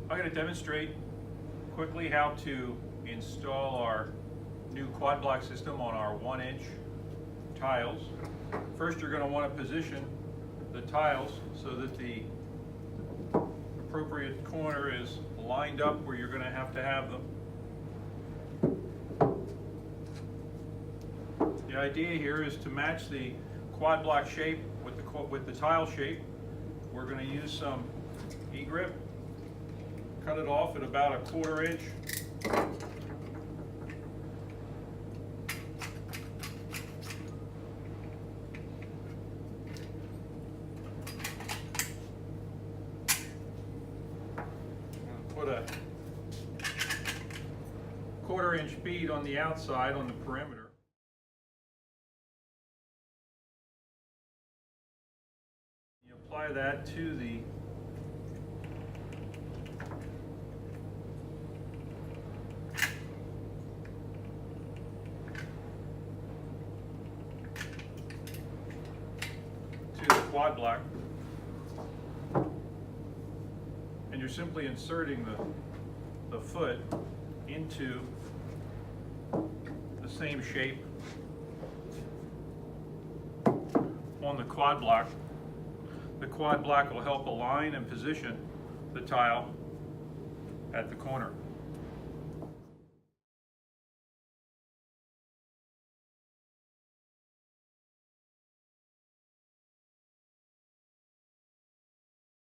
I'm going to demonstrate quickly how to install our new quad block system on our 1-inch tiles. First, you're going to want to position the tiles so that the appropriate corner is lined up where you're going to have them. The idea here is to match the quad block shape with the tile shape. We're going to use some E-grip. Cut it off at about 1/4 inch. Put a 1/4 inch bead on the outside on the perimeter. You apply that to the quad block, and you're simply inserting the foot into the same shape on the quad block. The quad block will help align and position the tile at the corner.